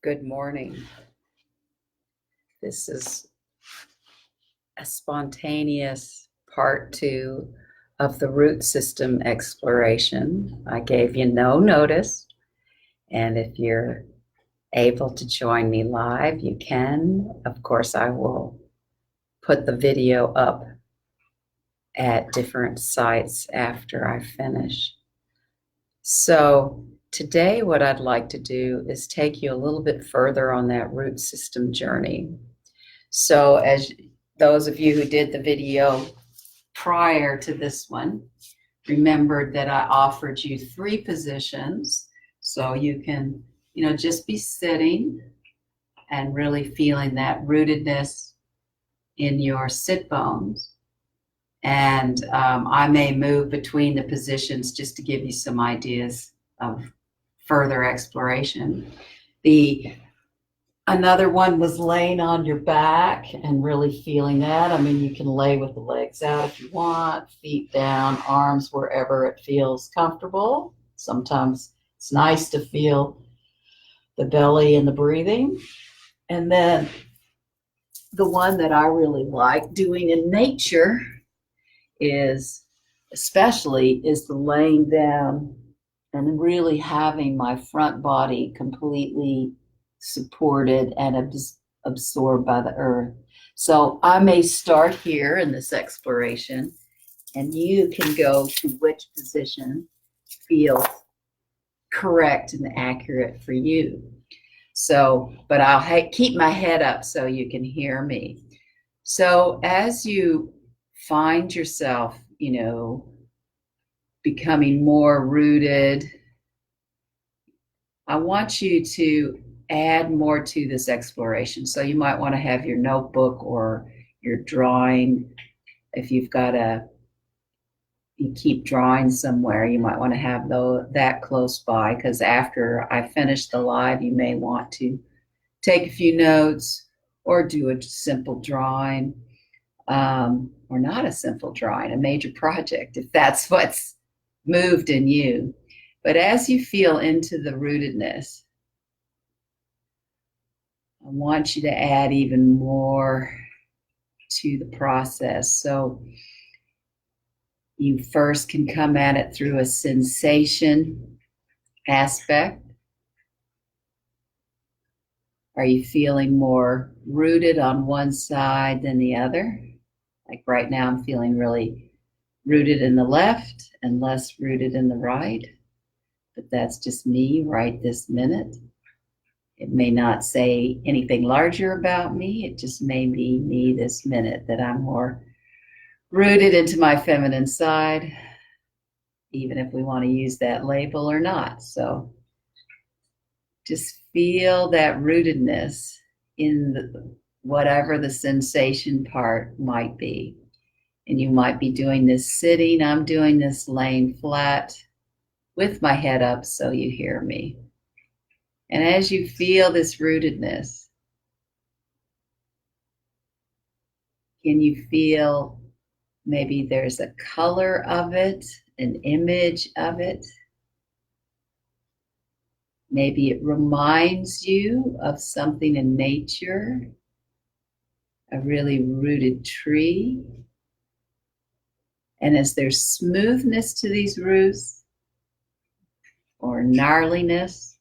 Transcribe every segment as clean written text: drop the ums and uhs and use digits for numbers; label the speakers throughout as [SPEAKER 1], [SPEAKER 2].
[SPEAKER 1] Good morning. This is a spontaneous part 2 of the root system exploration. I gave you no notice, and if you're able to join me live, you can. Of course, I will put the video up at different sites after I finish. So today what I'd like to do is take you a little bit further on that root system journey. So as those of you who did the video prior to this one remembered that I offered you 3 positions. So you can, just be sitting and really feeling that rootedness in your sit bones. And I may move between the positions just to give you some ideas of further exploration. Another one was laying on your back and really feeling that. I mean, you can lay with the legs out if you want, feet down, arms wherever it feels comfortable. Sometimes it's nice to feel the belly and the breathing. And then the one that I really like doing in nature is the laying down and really having my front body completely supported and absorbed by the earth. So I may start here in this exploration, and you can go to which position feels correct and accurate for you. So, but I'll keep my head up so you can hear me. So as you find yourself, becoming more rooted, I want you to add more to this exploration. So you might want to have your notebook or your drawing. If you keep drawing somewhere, you might want to have that close by, because after I finish the live, you may want to take a few notes or do a simple drawing, or not a simple drawing, a major project, if that's what's moved in you. But as you feel into the rootedness, I want you to add even more to the process. So you first can come at it through a sensation aspect. Are you feeling more rooted on one side than the other? Like right now, I'm feeling really rooted in the left and less rooted in the right. But that's just me right this minute. It may not say anything larger about me. It just may be me this minute, that I'm more rooted into my feminine side, even if we want to use that label or not. So just feel that rootedness in whatever the sensation part might be. And you might be doing this sitting. I'm doing this laying flat with my head up so you hear me. And as you feel this rootedness, can you feel maybe there's a color of it, an image of it? Maybe it reminds you of something in nature, a really rooted tree. And as there's smoothness to these roots or gnarliness,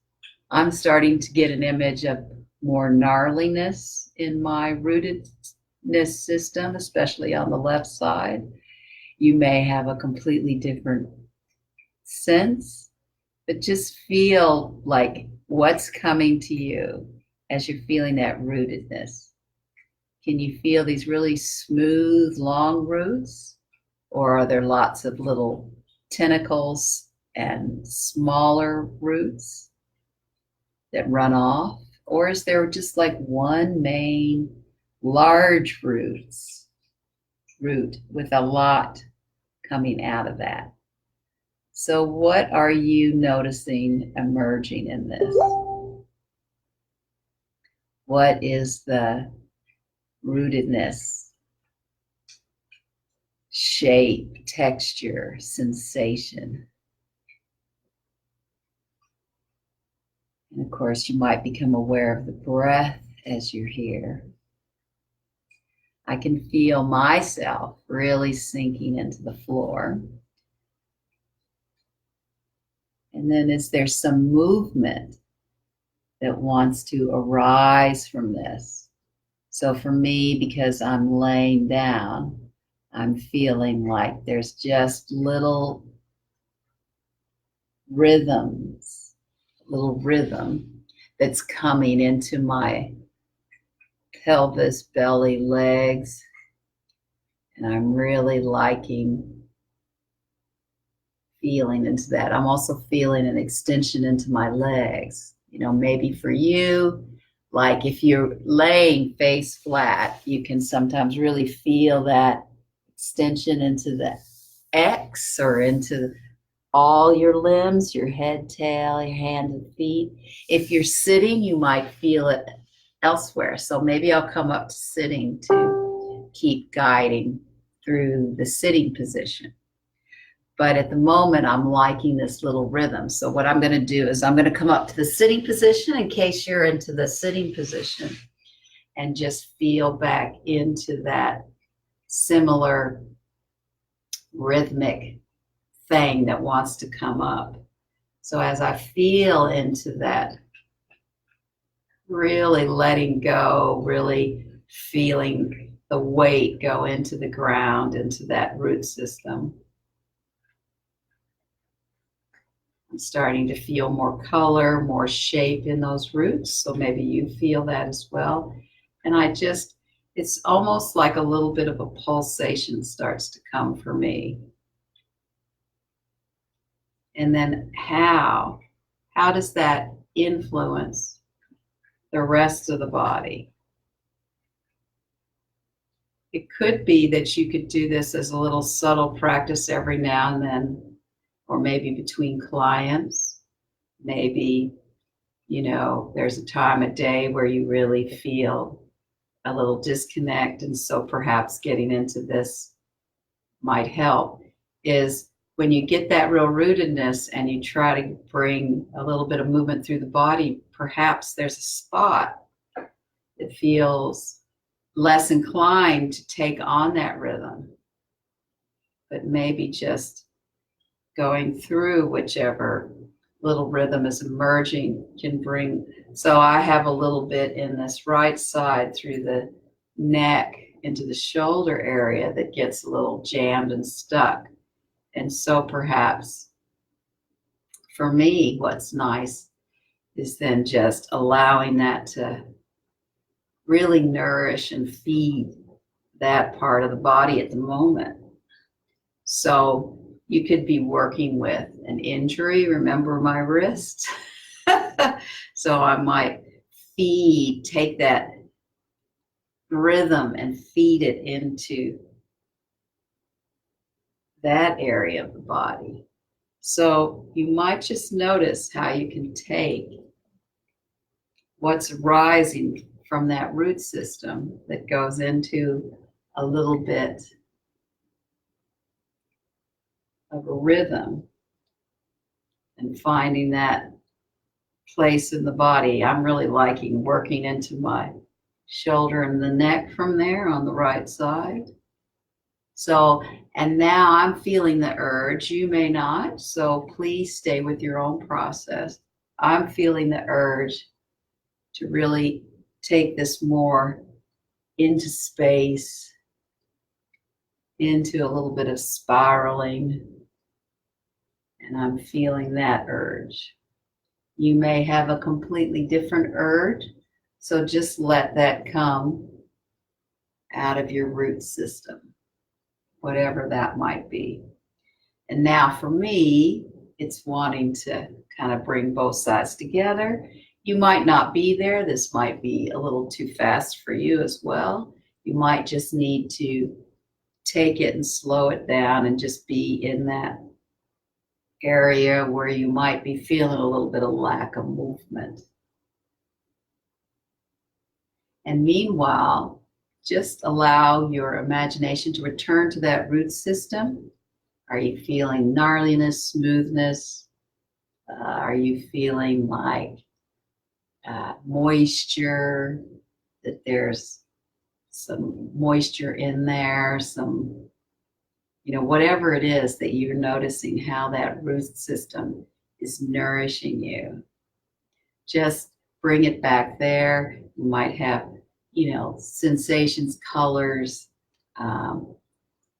[SPEAKER 1] I'm starting to get an image of more gnarliness in my rootedness system, especially on the left side. You may have a completely different sense, but just feel like what's coming to you as you're feeling that rootedness. Can you feel these really smooth, long roots? Or are there lots of little tentacles and smaller roots that run off? Or is there just like one main large root with a lot coming out of that? So what are you noticing emerging in this? What is the rootedness? Shape, texture, sensation. And of course, you might become aware of the breath as you're here. I can feel myself really sinking into the floor. And then is there some movement that wants to arise from this? So for me, because I'm laying down, I'm feeling like there's just little rhythm that's coming into my pelvis, belly, legs. And I'm really liking feeling into that. I'm also feeling an extension into my legs. You know, maybe for you, like if you're laying face flat, you can sometimes really feel that extension into the X or into all your limbs, your head, tail, your hands and feet. If you're sitting, you might feel it elsewhere. So maybe I'll come up to sitting to keep guiding through the sitting position. But at the moment, I'm liking this little rhythm. So what I'm going to do is I'm going to come up to the sitting position in case you're into the sitting position and just feel back into that similar rhythmic thing that wants to come up. So as I feel into that, really letting go, really feeling the weight go into the ground, into that root system. I'm starting to feel more color, more shape in those roots. So maybe you feel that as well. And it's almost like a little bit of a pulsation starts to come for me. And then how does that influence the rest of the body? It could be that you could do this as a little subtle practice every now and then, or maybe between clients. Maybe, there's a time of day where you really feel a little disconnect, and so perhaps getting into this might help. Is when you get that real rootedness and you try to bring a little bit of movement through the body, perhaps there's a spot that feels less inclined to take on that rhythm, but maybe just going through whichever little rhythm is emerging can bring. So I have a little bit in this right side through the neck into the shoulder area that gets a little jammed and stuck. And so perhaps for me, what's nice is then just allowing that to really nourish and feed that part of the body at the moment. So you could be working with an injury. Remember my wrist? So I might take that rhythm and feed it into that area of the body. So you might just notice how you can take what's rising from that root system that goes into a little bit of a rhythm and finding that place in the body. I'm really liking working into my shoulder and the neck from there on the right side. So, and now I'm feeling the urge. You may not, so please stay with your own process. I'm feeling the urge to really take this more into space, into a little bit of spiraling, and I'm feeling that urge. You may have a completely different urge, so just let that come out of your root system, whatever that might be. And now for me, it's wanting to kind of bring both sides together. You might not be there. This might be a little too fast for you as well. You might just need to take it and slow it down and just be in that area where you might be feeling a little bit of lack of movement. And meanwhile, just allow your imagination to return to that root system. Are you feeling gnarliness, smoothness? Are you feeling like moisture, that there's some moisture in there, some, whatever it is that you're noticing, how that root system is nourishing you. Just bring it back there. You might have, sensations, colors, and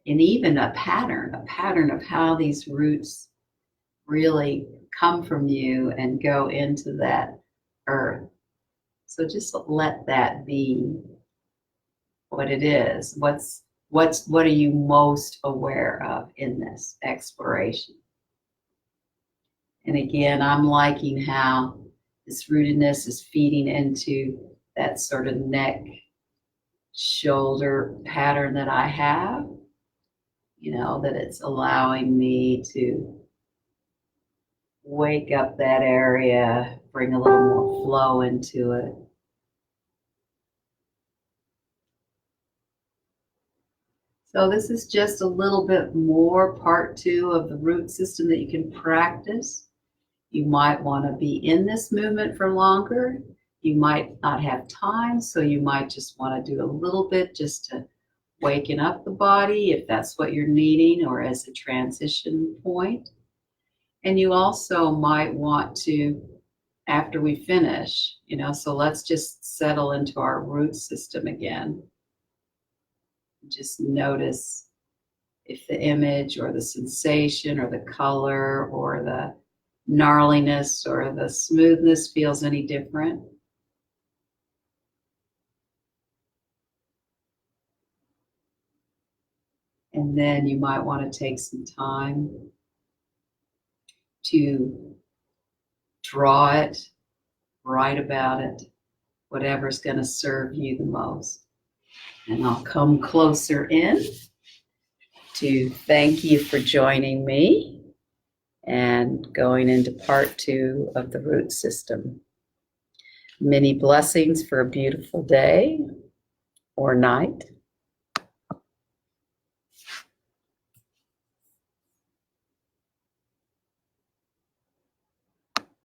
[SPEAKER 1] even a pattern of how these roots really come from you and go into that earth. So just let that be what it is. What are you most aware of in this exploration? And again, I'm liking how this rootedness is feeding into that sort of neck, shoulder pattern that I have, that it's allowing me to wake up that area, bring a little more flow into it. So this is just a little bit more part 2 of the root system that you can practice. You might want to be in this movement for longer. You might not have time, so you might just want to do a little bit just to waken up the body if that's what you're needing, or as a transition point. And you also might want to, after we finish, so let's just settle into our root system again. Just notice if the image or the sensation or the color or the gnarliness or the smoothness feels any different. And then you might want to take some time to draw it, write about it, whatever's going to serve you the most. And I'll come closer in to thank you for joining me and going into part 2 of the root system. Many blessings for a beautiful day or night.